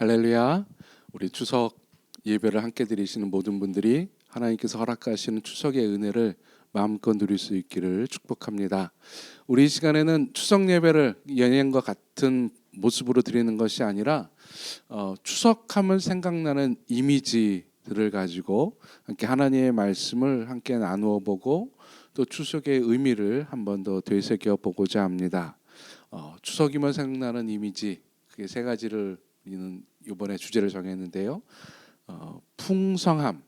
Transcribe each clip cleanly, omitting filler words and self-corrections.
할렐루야. 우리 추석 예배를 함께 드리시는 모든 분들이 하나님께서 허락하시는 추석의 은혜를 마음껏 누릴 수 있기를 축복합니다. 우리 이 시간에는 추석 예배를 예년과 같은 모습으로 드리는 것이 아니라 추석하면 생각나는 이미지들을 가지고 함께 하나님의 말씀을 함께 나누어 보고 또 추석의 의미를 한 번 더 되새겨 보고자 합니다. 추석이면 생각나는 이미지, 그게 세 가지를 우리는 이번에 주제를 정했는데요. 풍성함,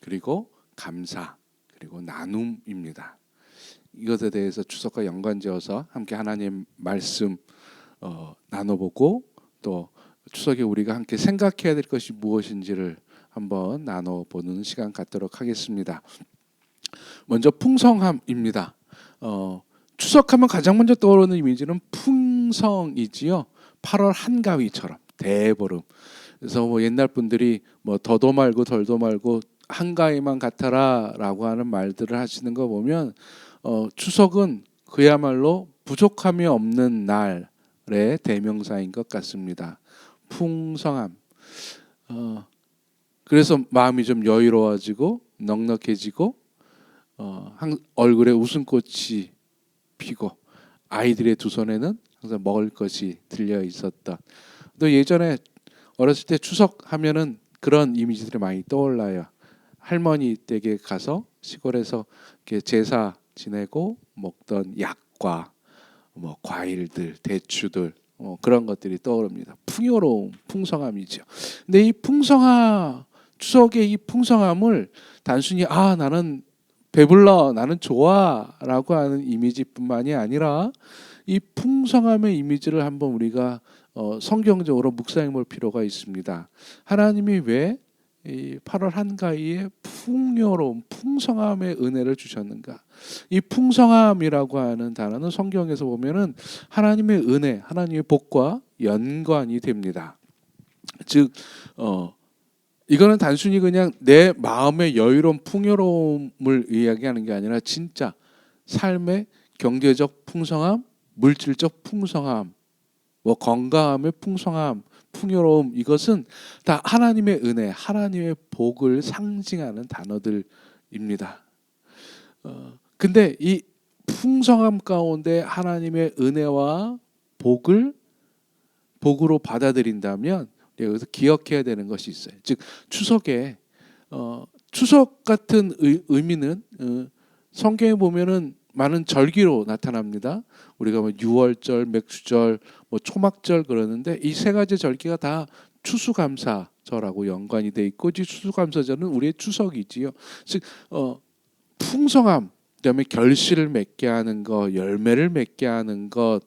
그리고 감사, 그리고 나눔입니다. 이것에 대해서 추석과 연관지어서 함께 하나님 말씀 나눠보고 또 추석에 우리가 함께 생각해야 될 것이 무엇인지를 한번 나눠보는 시간 갖도록 하겠습니다. 먼저 풍성함입니다. 추석하면 가장 먼저 떠오르는 이미지는 풍성이지요. 8월 한가위처럼 대보름. 그래서 옛날 분들이 더도 말고 덜도 말고 한가위만 같아라라고 하는 말들을 하시는 거 보면 추석은 그야말로 부족함이 없는 날의 대명사인 것 같습니다. 풍성함. 그래서 마음이 좀 여유로워지고 넉넉해지고 얼굴에 웃음꽃이 피고 아이들의 두 손에는 항상 먹을 것이 들려 있었던. 또 예전에 어렸을 때 추석 하면은 그런 이미지들이 많이 떠올라요. 할머니 댁에 가서 시골에서 이렇게 제사 지내고 먹던 약과 과일들, 대추들 그런 것들이 떠오릅니다. 풍요로움, 풍성함이죠. 근데 이 풍성함, 추석의 이 풍성함을 단순히 나는 배불러, 나는 좋아라고 하는 이미지뿐만이 아니라 이 풍성함의 이미지를 한번 우리가 성경적으로 묵상해 볼 필요가 있습니다. 하나님이 왜 이 8월 한가위에 풍요로움, 풍성함의 은혜를 주셨는가? 이 풍성함이라고 하는 단어는 성경에서 보면은 하나님의 은혜, 하나님의 복과 연관이 됩니다. 즉, 이거는 단순히 그냥 내 마음의 여유로운 풍요로움을 이야기하는 게 아니라 진짜 삶의 경제적 풍성함, 물질적 풍성함, 건강함의 풍성함, 풍요로움, 이것은 다 하나님의 은혜, 하나님의 복을 상징하는 단어들입니다. 근데 이 풍성함 가운데 하나님의 은혜와 복으로 받아들인다면 여기서 기억해야 되는 것이 있어요. 즉 추석에 추석 같은 의미는 성경에 보면은 많은 절기로 나타납니다. 우리가 유월절, 맥주절, 초막절 그러는데 이 세 가지 절기가 다 추수감사절하고 연관이 돼 있고, 이 추수감사절은 우리의 추석이지요. 즉 풍성함, 그다음에 결실을 맺게 하는 것, 열매를 맺게 하는 것,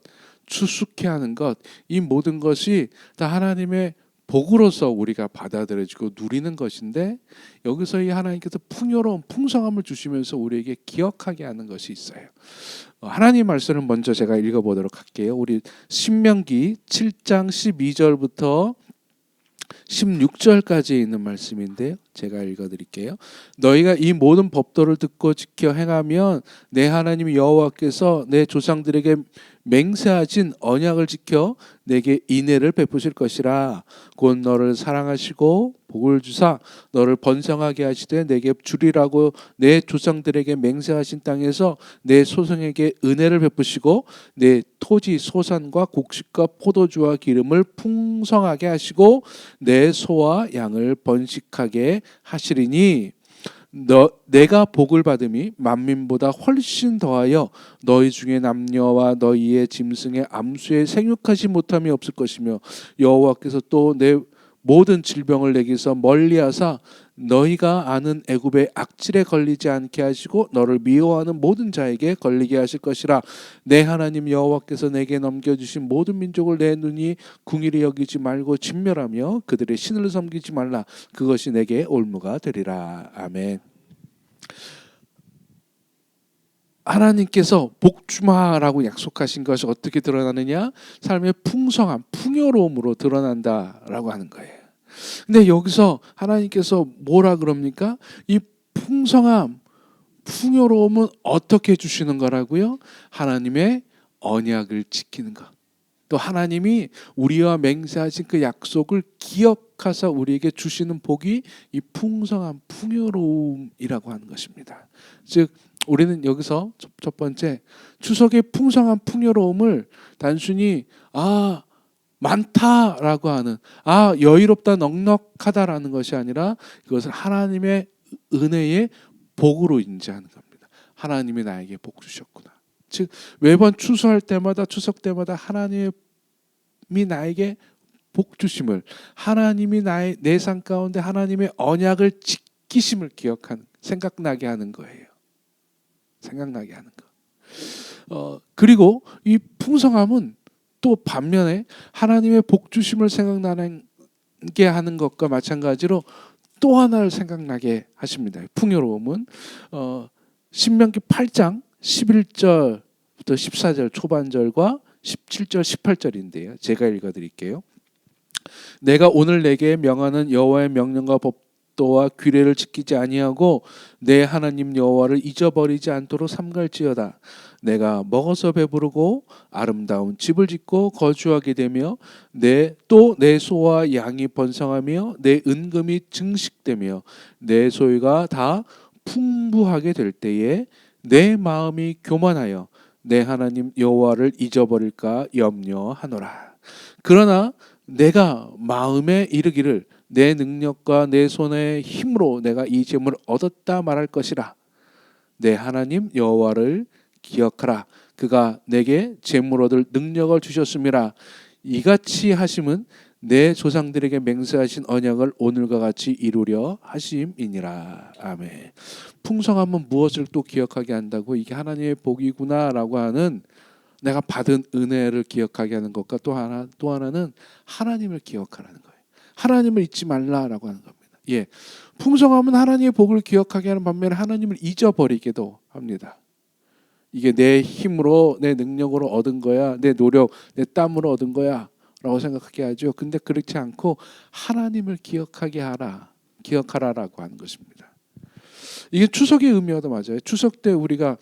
추수케 하는 것, 이 모든 것이 다 하나님의 복으로서 우리가 받아들여지고 누리는 것인데, 여기서 이 하나님께서 풍요로운 풍성함을 주시면서 우리에게 기억하게 하는 것이 있어요. 하나님 말씀을 먼저 제가 읽어보도록 할게요. 우리 신명기 7장 12절부터 16절까지 있는 말씀인데요. 제가 읽어드릴게요. 너희가 이 모든 법도를 듣고 지켜 행하면 내 하나님 여호와께서 내 조상들에게 맹세하신 언약을 지켜 내게 인애를 베푸실 것이라. 곧 너를 사랑하시고 복을 주사 너를 번성하게 하시되 내게 주리라고 내 조상들에게 맹세하신 땅에서 내 소생에게 은혜를 베푸시고 내 토지 소산과 곡식과 포도주와 기름을 풍성하게 하시고 내 소와 양을 번식하게 하시리니 내가 복을 받음이 만민보다 훨씬 더하여 너희 중에 남녀와 너희의 짐승의 암수에 생육하지 못함이 없을 것이며 여호와께서 또 내 모든 질병을 내게서 멀리하사 너희가 아는 애굽의 악질에 걸리지 않게 하시고 너를 미워하는 모든 자에게 걸리게 하실 것이라. 내 하나님 여호와께서 내게 넘겨주신 모든 민족을 내 눈이 궁일이 여기지 말고 진멸하며 그들의 신을 섬기지 말라. 그것이 내게 올무가 되리라. 아멘. 하나님께서 복주마라고 약속하신 것이 어떻게 드러나느냐? 삶의 풍성함, 풍요로움으로 드러난다라고 하는 거예요. 근데 여기서 하나님께서 뭐라 그럽니까? 이 풍성함, 풍요로움은 어떻게 주시는 거라고요? 하나님의 언약을 지키는 것. 또 하나님이 우리와 맹세하신 그 약속을 기억하사 우리에게 주시는 복이 이 풍성한 풍요로움이라고 하는 것입니다. 즉 우리는 여기서 첫 번째 추석의 풍성한 풍요로움을 단순히 많다라고 하는 여유롭다 넉넉하다라는 것이 아니라 이것을 하나님의 은혜의 복으로 인지하는 겁니다. 하나님이 나에게 복 주셨구나. 즉 매번 추수할 때마다 추석 때마다 하나님이 나에게 복 주심을, 하나님이 내 삶 가운데 하나님의 언약을 지키심을 기억하는, 생각나게 하는 거예요. 생각나게 하는 거. 그리고 이 풍성함은 또 반면에 하나님의 복 주심을 생각나게 하는 것과 마찬가지로 또 하나를 생각나게 하십니다. 풍요로움은 신명기 8장 11절부터 14절 초반절과 17절 18절인데요. 제가 읽어드릴게요. 내가 오늘 내게 명하는 여호와의 명령과 법도와 규례를 지키지 아니하고 내 하나님 여호와를 잊어버리지 않도록 삼갈지어다. 내가 먹어서 배부르고 아름다운 집을 짓고 거주하게 되며 내 소와 양이 번성하며 내 은금이 증식되며 내 소유가 다 풍부하게 될 때에 내 마음이 교만하여 내 하나님 여호와를 잊어버릴까 염려하노라. 그러나 내가 마음에 이르기를 내 능력과 내 손의 힘으로 내가 이 재물을 얻었다 말할 것이라. 내 하나님 여호와를 기억하라. 그가 내게 재물 얻을 능력을 주셨음이라. 이같이 하심은 내 조상들에게 맹세하신 언약을 오늘과 같이 이루려 하심이니라. 아멘. 풍성함은 무엇을 또 기억하게 한다고? 이게 하나님의 복이구나라고 하는, 내가 받은 은혜를 기억하게 하는 것과 또 하나는 하나님을 기억하라는 거예요. 하나님을 잊지 말라라고 하는 겁니다. 예, 풍성함은 하나님의 복을 기억하게 하는 반면에 하나님을 잊어버리기도 합니다. 이게 내 힘으로, 내 능력으로 얻은 거야, 내 노력, 내 땀으로 얻은 거야 라고 생각하게 하죠. 근데 그렇지 않고 하나님을 기억하라라고 하는 것입니다. 이게 추석의 의미와도 맞아요. 추석 때 우리가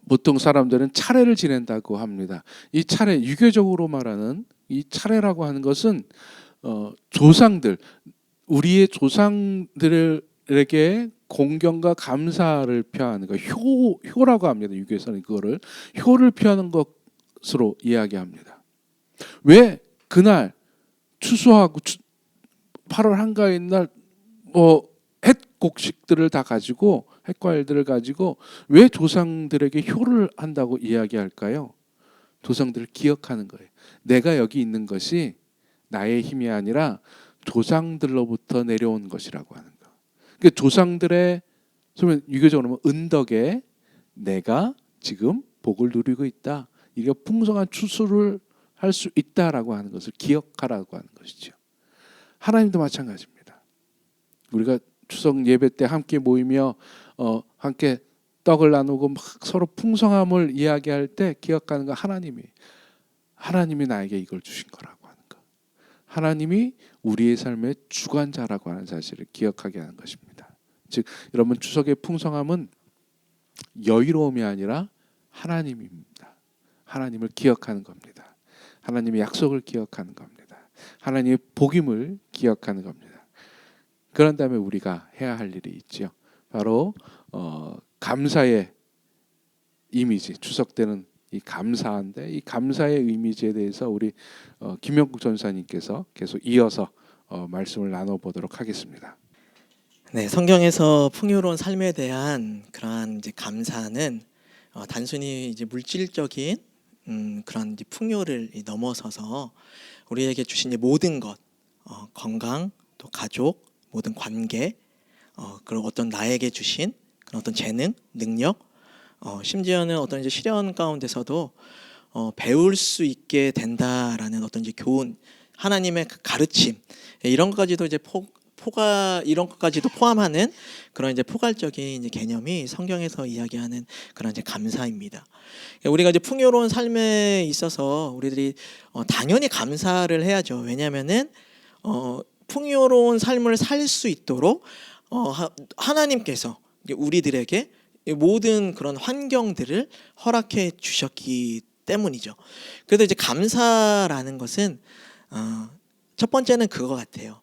보통 사람들은 차례를 지낸다고 합니다. 이 차례, 유교적으로 말하는 이 차례라고 하는 것은 조상들, 우리의 조상들에게 공경과 감사를 표하는 거, 효라고 합니다. 유교에서는 그거를 효를 표하는 것으로 이야기합니다. 왜 그날 추수하고 8월 한가인 날 햇곡식들을 다 가지고, 햇과일들을 가지고 왜 조상들에게 효를 한다고 이야기할까요? 조상들을 기억하는 거예요. 내가 여기 있는 것이 나의 힘이 아니라 조상들로부터 내려온 것이라고 하는 거. 그러니까 조상들의, 유교적으로 은덕에 내가 지금 복을 누리고 있다. 이게 풍성한 추수를 할 수 있다라고 하는 것을 기억하라고 하는 것이죠. 하나님도 마찬가지입니다. 우리가 추석 예배 때 함께 모이며 함께 떡을 나누고 막 서로 풍성함을 이야기할 때 기억하는 거, 하나님이 나에게 이걸 주신 거라고 하는 거. 하나님이 우리의 삶의 주관자라고 하는 사실을 기억하게 하는 것입니다. 즉 여러분, 추석의 풍성함은 여유로움이 아니라 하나님입니다. 하나님을 기억하는 겁니다. 하나님의 약속을 기억하는 겁니다. 하나님의 복임을 기억하는 겁니다. 그런 다음에 우리가 해야 할 일이 있죠. 바로 감사의 이미지, 추석 때는 이 감사한데, 이 감사의 이미지에 대해서 우리 김영국 전사님께서 계속 이어서 말씀을 나눠보도록 하겠습니다. 네, 성경에서 풍요로운 삶에 대한 그러한 이제 감사는 단순히 이제 물질적인 그런 이제 풍요를 넘어서서 우리에게 주신 모든 것, 건강, 또 가족, 모든 관계, 그리고 어떤 나에게 주신 그런 어떤 재능, 능력, 심지어는 어떤 이제 시련 가운데서도 배울 수 있게 된다라는 어떤 이제 교훈, 하나님의 그 가르침, 이런 것까지도 이제 이런 것까지도 포함하는 그런 이제 포괄적인 이제 개념이 성경에서 이야기하는 그런 이제 감사입니다. 우리가 이제 풍요로운 삶에 있어서 우리들이 당연히 감사를 해야죠. 왜냐하면은 풍요로운 삶을 살 수 있도록 하나님께서 우리들에게 모든 그런 환경들을 허락해 주셨기 때문이죠. 그래도 이제 감사라는 것은 첫 번째는 그거 같아요.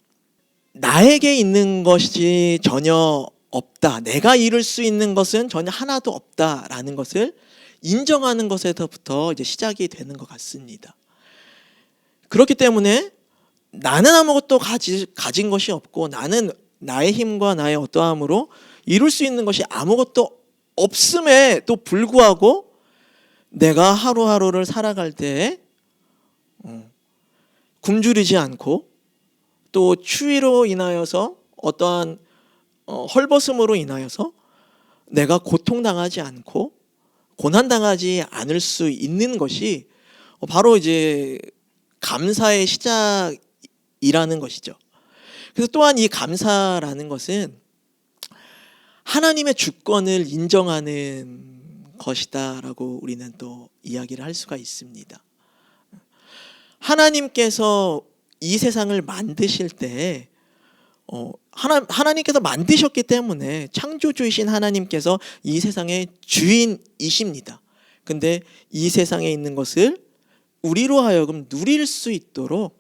나에게 있는 것이 전혀 없다. 내가 이룰 수 있는 것은 전혀 하나도 없다라는 것을 인정하는 것에서부터 이제 시작이 되는 것 같습니다. 그렇기 때문에 나는 아무것도 가진 것이 없고 나는 나의 힘과 나의 어떠함으로 이룰 수 있는 것이 아무것도 없음에 또 불구하고 내가 하루하루를 살아갈 때에 굶주리지 않고 또 추위로 인하여서 어떠한 헐벗음으로 인하여서 내가 고통당하지 않고 고난당하지 않을 수 있는 것이 바로 이제 감사의 시작이라는 것이죠. 그래서 또한 이 감사라는 것은 하나님의 주권을 인정하는 것이다라고 우리는 또 이야기를 할 수가 있습니다. 하나님께서 이 세상을 만드실 때 하나님께서 만드셨기 때문에 창조주이신 하나님께서 이 세상의 주인이십니다. 근데 이 세상에 있는 것을 우리로 하여금 누릴 수 있도록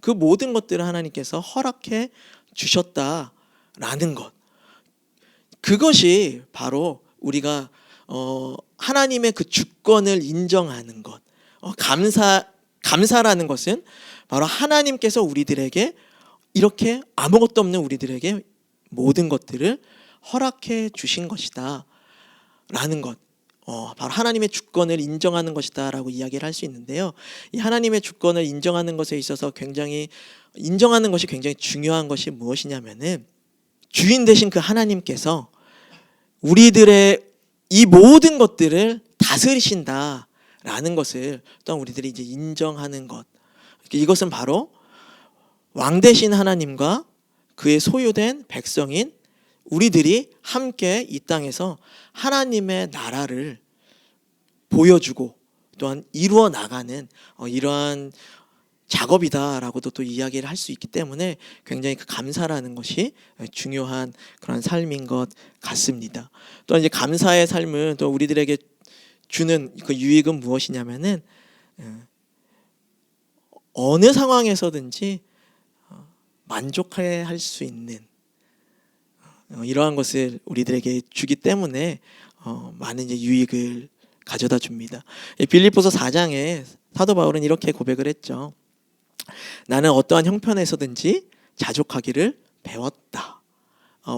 그 모든 것들을 하나님께서 허락해 주셨다라는 것. 그것이 바로 우리가 하나님의 그 주권을 인정하는 것. 감사라는 것은 바로 하나님께서 우리들에게 이렇게 아무것도 없는 우리들에게 모든 것들을 허락해 주신 것이다 라는 것. 바로 하나님의 주권을 인정하는 것이다 라고 이야기를 할 수 있는데요. 이 하나님의 주권을 인정하는 것에 있어서 인정하는 것이 굉장히 중요한 것이 무엇이냐면은 주인 되신 그 하나님께서 우리들의 이 모든 것들을 다스리신다라는 것을 또한 우리들이 이제 인정하는 것. 이것은 바로 왕 되신 하나님과 그의 소유된 백성인 우리들이 함께 이 땅에서 하나님의 나라를 보여주고 또한 이루어 나가는 이러한 작업이다라고도 또 이야기를 할 수 있기 때문에 굉장히 그 감사라는 것이 중요한 그런 삶인 것 같습니다. 또 이제 감사의 삶을 또 우리들에게 주는 그 유익은 무엇이냐면은 어느 상황에서든지 만족해 할 수 있는 이러한 것을 우리들에게 주기 때문에 많은 이제 유익을 가져다 줍니다. 빌립보서 4장에 사도 바울은 이렇게 고백을 했죠. 나는 어떠한 형편에서든지 자족하기를 배웠다.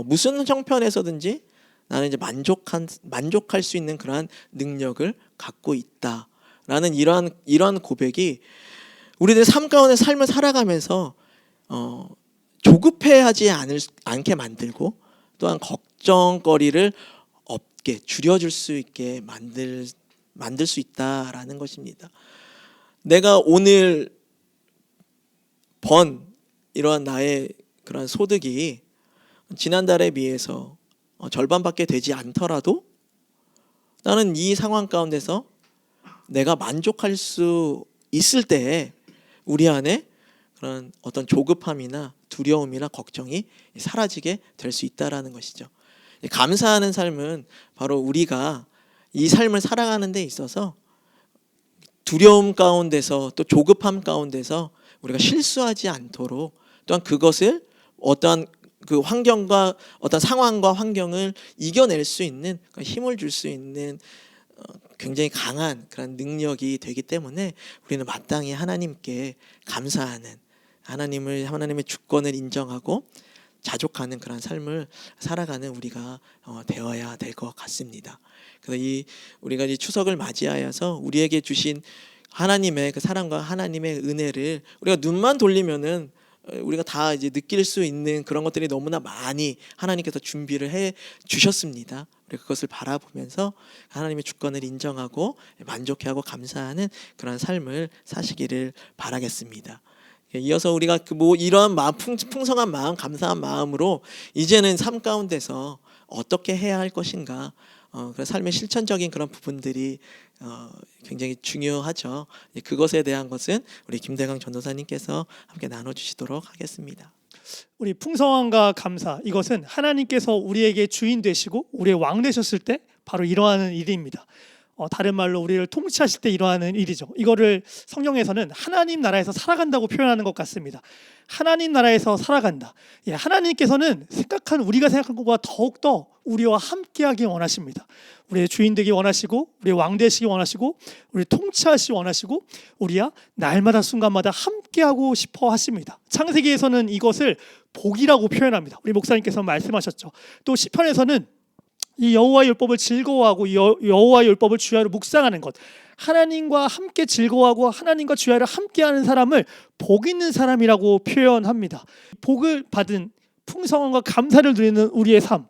무슨 형편에서든지 나는 이제 만족할 수 있는 그러한 능력을 갖고 있다라는 이러한 고백이 우리들의 삶 가운데 삶을 살아가면서 조급해하지 않게 만들고 또한 걱정거리를 없게 줄여줄 수 있게 만들 수 있다라는 것입니다. 내가 오늘 번 이러한 나의 그런 소득이 지난달에 비해서 절반밖에 되지 않더라도 나는 이 상황 가운데서 내가 만족할 수 있을 때에 우리 안에 그런 어떤 조급함이나 두려움이나 걱정이 사라지게 될 수 있다라는 것이죠. 감사하는 삶은 바로 우리가 이 삶을 살아가는 데 있어서 두려움 가운데서 또 조급함 가운데서 우리가 실수하지 않도록 또한 그것을 어떠한 그 환경과 어떤 상황과 환경을 이겨낼 수 있는 힘을 줄 수 있는 굉장히 강한 그런 능력이 되기 때문에 우리는 마땅히 하나님께 감사하는 하나님의 주권을 인정하고 자족하는 그런 삶을 살아가는 우리가 되어야 될 것 같습니다. 그래서 우리가 이 추석을 맞이하여서 우리에게 주신 하나님의 그 사랑과 하나님의 은혜를 우리가 눈만 돌리면은 우리가 다 이제 느낄 수 있는 그런 것들이 너무나 많이 하나님께서 준비를 해 주셨습니다. 우리 그것을 바라보면서 하나님의 주권을 인정하고 만족해하고 감사하는 그런 삶을 사시기를 바라겠습니다. 이어서 우리가 이러한 마음, 풍성한 마음, 감사한 마음으로 이제는 삶 가운데서 어떻게 해야 할 것인가, 그런 삶의 실천적인 그런 부분들이 굉장히 중요하죠. 그것에 대한 것은 우리 김대강 전도사님께서 함께 나눠주시도록 하겠습니다. 우리 풍성함과 감사, 이것은 하나님께서 우리에게 주인 되시고 우리의 왕 되셨을 때 바로 일어나는 일입니다. 다른 말로 우리를 통치하실 때 일어나는 일이죠. 이거를 성경에서는 하나님 나라에서 살아간다고 표현하는 것 같습니다. 하나님 나라에서 살아간다. 예, 하나님께서는 우리가 생각한 것보다 더욱더 우리와 함께하기 원하십니다. 우리의 주인 되기 원하시고, 우리의 왕 되시기 원하시고, 우리 통치하시기 원하시고, 우리야 날마다 순간마다 함께하고 싶어 하십니다. 창세기에서는 이것을 복이라고 표현합니다. 우리 목사님께서 말씀하셨죠. 또 시편에서는 이 여호와의 율법을 즐거워하고 여호와의 율법을 주야로 묵상하는 것, 하나님과 함께 즐거워하고 하나님과 주야를 함께하는 사람을 복 있는 사람이라고 표현합니다. 복을 받은 풍성함과 감사를 누리는 우리의 삶,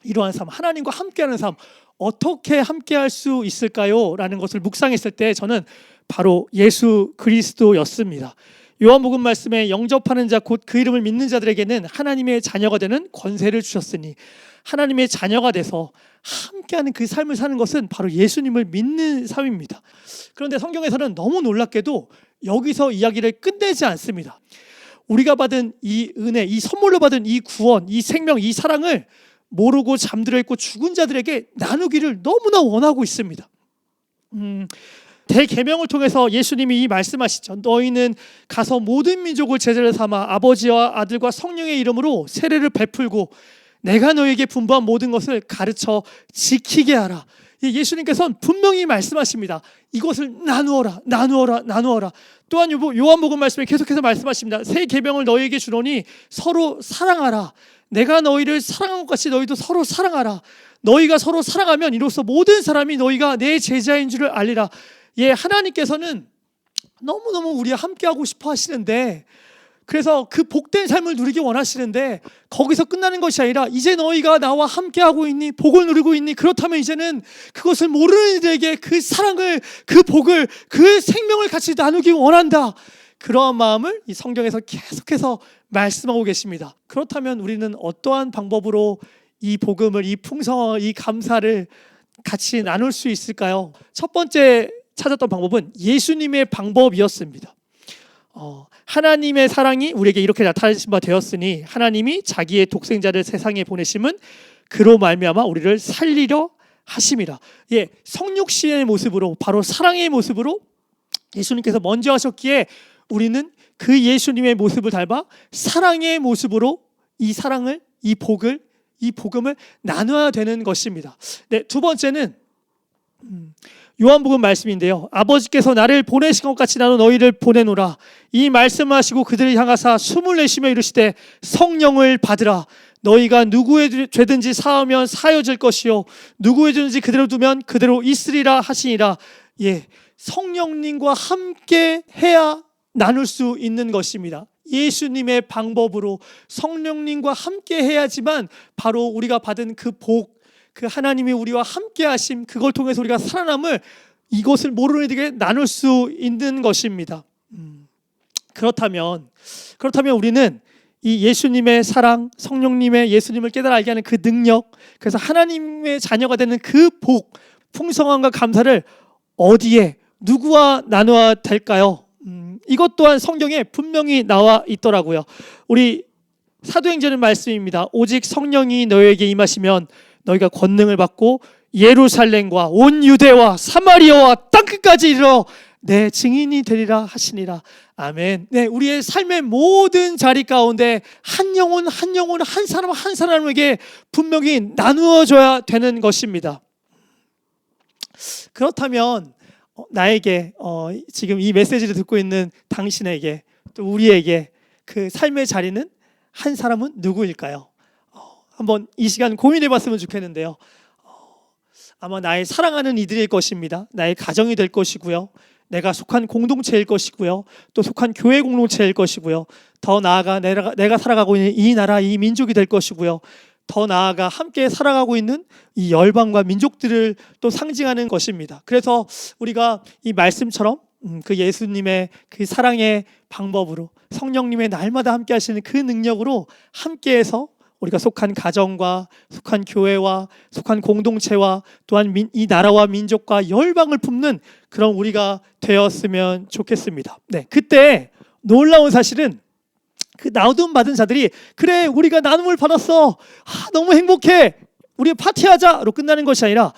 이러한 삶, 하나님과 함께하는 삶, 어떻게 함께할 수 있을까요? 라는 것을 묵상했을 때 저는 바로 예수 그리스도였습니다. 요한복음 말씀에 영접하는 자 곧 그 이름을 믿는 자들에게는 하나님의 자녀가 되는 권세를 주셨으니, 하나님의 자녀가 돼서 함께하는 그 삶을 사는 것은 바로 예수님을 믿는 삶입니다. 그런데 성경에서는 너무 놀랍게도 여기서 이야기를 끝내지 않습니다. 우리가 받은 이 은혜, 이 선물로 받은 이 구원, 이 생명, 이 사랑을 모르고 잠들어 있고 죽은 자들에게 나누기를 너무나 원하고 있습니다. 대계명을 통해서 예수님이 이 말씀하시죠. 너희는 가서 모든 민족을 제자를 삼아 아버지와 아들과 성령의 이름으로 세례를 베풀고 내가 너에게 분부한 모든 것을 가르쳐 지키게 하라. 예수님께서는 분명히 말씀하십니다. 이것을 나누어라, 나누어라, 나누어라. 또한 요한복음 말씀에 계속해서 말씀하십니다. 새 계명을 너희에게 주노니 서로 사랑하라. 내가 너희를 사랑한 것 같이 너희도 서로 사랑하라. 너희가 서로 사랑하면 이로써 모든 사람이 너희가 내 제자인 줄을 알리라. 예, 하나님께서는 너무너무 우리와 함께하고 싶어 하시는데, 그래서 그 복된 삶을 누리기 원하시는데 거기서 끝나는 것이 아니라 이제 너희가 나와 함께하고 있니? 복을 누리고 있니? 그렇다면 이제는 그것을 모르는 이들에게 그 사랑을, 그 복을, 그 생명을 같이 나누기 원한다. 그러한 마음을 이 성경에서 계속해서 말씀하고 계십니다. 그렇다면 우리는 어떠한 방법으로 이 복음을, 이 풍성함, 이 감사를 같이 나눌 수 있을까요? 첫 번째 찾았던 방법은 예수님의 방법이었습니다. 하나님의 사랑이 우리에게 이렇게 나타나신 바 되었으니 하나님이 자기의 독생자를 세상에 보내심은 그로 말미암아 우리를 살리려 하심이라. 예, 성육신의 모습으로, 바로 사랑의 모습으로 예수님께서 먼저 하셨기에 우리는 그 예수님의 모습을 닮아 사랑의 모습으로 이 사랑을, 이 복음을 나눠야 되는 것입니다. 네, 두 번째는 요한복음 말씀인데요. 아버지께서 나를 보내신 것 같이 나도 너희를 보내노라. 이 말씀을 하시고 그들을 향하사 숨을 내쉬며 이르시되 성령을 받으라. 너희가 누구의 죄든지 사하면 사여질 것이요 누구의 죄든지 그대로 두면 그대로 있으리라 하시니라. 예, 성령님과 함께 해야 나눌 수 있는 것입니다. 예수님의 방법으로 성령님과 함께 해야지만 바로 우리가 받은 그 복, 그 하나님이 우리와 함께 하심, 그걸 통해서 우리가 살아남을, 이것을 모르는 이들에게 나눌 수 있는 것입니다. 그렇다면 우리는 이 예수님의 사랑, 성령님의 예수님을 깨달아 알게 하는 그 능력, 그래서 하나님의 자녀가 되는 그 복, 풍성함과 감사를 어디에, 누구와 나눠야 될까요? 이것 또한 성경에 분명히 나와 있더라고요. 우리 사도행전의 말씀입니다. 오직 성령이 너희에게 임하시면 너희가 권능을 받고 예루살렘과 온 유대와 사마리아와 땅끝까지 이르러 내 증인이 되리라 하시니라. 아멘. 네, 우리의 삶의 모든 자리 가운데 한 영혼 한 영혼, 한 사람 한 사람에게 분명히 나누어져야 되는 것입니다. 그렇다면 나에게 지금 이 메시지를 듣고 있는 당신에게, 또 우리에게 그 삶의 자리는 한 사람은 누구일까요? 한번 이 시간 고민해 봤으면 좋겠는데요. 아마 나의 사랑하는 이들일 것입니다. 나의 가정이 될 것이고요. 내가 속한 공동체일 것이고요. 또 속한 교회 공동체일 것이고요. 더 나아가 내가 살아가고 있는 이 나라, 이 민족이 될 것이고요. 더 나아가 함께 살아가고 있는 이 열방과 민족들을 또 상징하는 것입니다. 그래서 우리가 이 말씀처럼 그 예수님의 그 사랑의 방법으로, 성령님의 날마다 함께 하시는 그 능력으로 함께해서 우리가 속한 가정과 속한 교회와 속한 공동체와 또한 이 나라와 민족과 열방을 품는 그런 우리가 되었으면 좋겠습니다. 네, 그때 놀라운 사실은 그 나눔 받은 자들이 그래 우리가 나눔을 받았어, 너무 행복해, 우리 파티하자로 끝나는 것이 아니라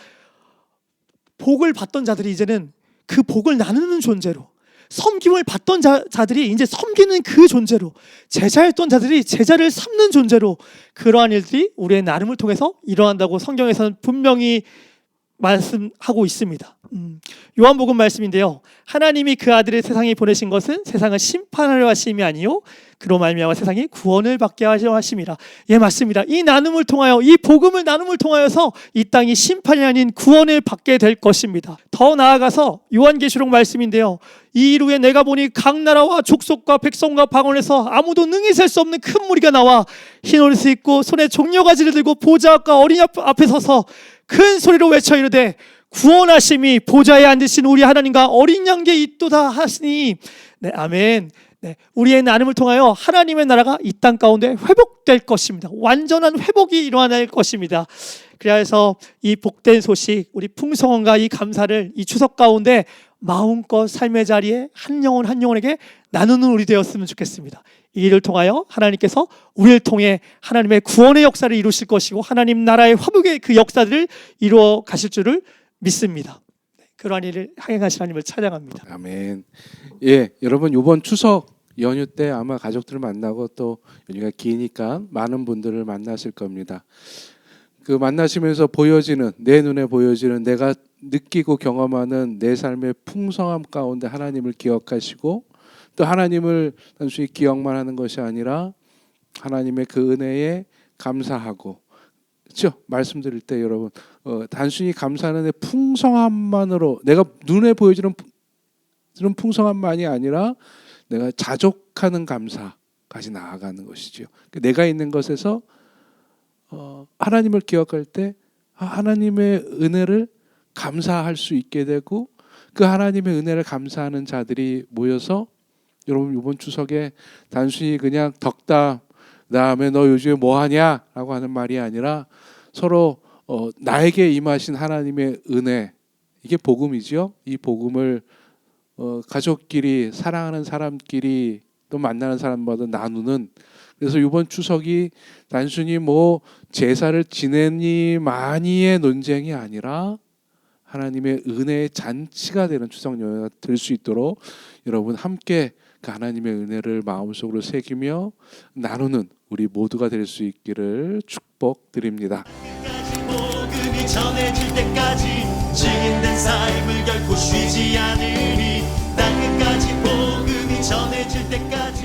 복을 받던 자들이 이제는 그 복을 나누는 존재로, 섬김을 받던 자들이 이제 섬기는 그 존재로, 제자였던 자들이 제자를 삼는 존재로, 그러한 일들이 우리의 나눔을 통해서 일어난다고 성경에서는 분명히 말씀하고 있습니다. 요한복음 말씀인데요, 하나님이 그 아들을 세상에 보내신 것은 세상을 심판하려 하심이 아니요 그로 말미암아 세상이 구원을 받게 하려 하심이라. 예, 맞습니다. 이 나눔을 통하여, 이 복음을 나눔을 통하여서 이 땅이 심판이 아닌 구원을 받게 될 것입니다. 더 나아가서 요한계시록 말씀인데요, 이 이후에 내가 보니 각 나라와 족속과 백성과 방언에서 아무도 능히 셀 수 없는 큰 무리가 나와 흰 옷을 입고 손에 종려가지를 들고 보좌 앞과 어린이 앞에 서서 큰 소리로 외쳐 이르되 구원하심이 보좌에 앉으신 우리 하나님과 어린 양께 있도다 하시니. 네, 아멘. 네, 우리의 나눔을 통하여 하나님의 나라가 이 땅 가운데 회복될 것입니다. 완전한 회복이 일어날 것입니다. 그래서 이 복된 소식, 우리 풍성함과 이 감사를 이 추석 가운데 마음껏 삶의 자리에 한 영혼 한 영혼에게 나누는 우리 되었으면 좋겠습니다. 이 일을 통하여 하나님께서 우리를 통해 하나님의 구원의 역사를 이루실 것이고 하나님 나라의 화복의 그 역사들을 이루어 가실 줄을 믿습니다. 그러한 일을 행하실 하나님을 찬양합니다. 아멘. 예, 여러분 이번 추석 연휴 때 아마 가족들을 만나고 또 연휴가 기니까 많은 분들을 만나실 겁니다. 그 만나시면서 보여지는, 내 눈에 보여지는, 내가 느끼고 경험하는 내 삶의 풍성함 가운데 하나님을 기억하시고, 또 하나님을 단순히 기억만 하는 것이 아니라 하나님의 그 은혜에 감사하고, 그렇죠? 말씀드릴 때 여러분 단순히 감사하는 데 풍성함만으로, 내가 눈에 보여지는 풍성함만이 아니라 내가 자족하는 감사까지 나아가는 것이죠. 내가 있는 것에서 하나님을 기억할 때 하나님의 은혜를 감사할 수 있게 되고, 그 하나님의 은혜를 감사하는 자들이 모여서, 여러분 이번 추석에 단순히 그냥 덕담, 그다음에 너 요즘에 뭐 하냐 라고 하는 말이 아니라 서로 나에게 임하신 하나님의 은혜, 이게 복음이죠. 이 복음을 가족끼리, 사랑하는 사람끼리, 또 만나는 사람마다 나누는, 그래서 이번 추석이 단순히 뭐 제사를 지내니 마니의 논쟁이 아니라 하나님의 은혜의 잔치가 되는 추석 연휴가 될 수 있도록 여러분 함께 그 하나님의 은혜를 마음속으로 새기며 나누는 우리 모두가 될 수 있기를 축복드립니다. 복음이 전해질 때까지 증인된 삶을 결코 쉬지 않으니 땅 끝까지 복음이 전해질 때까지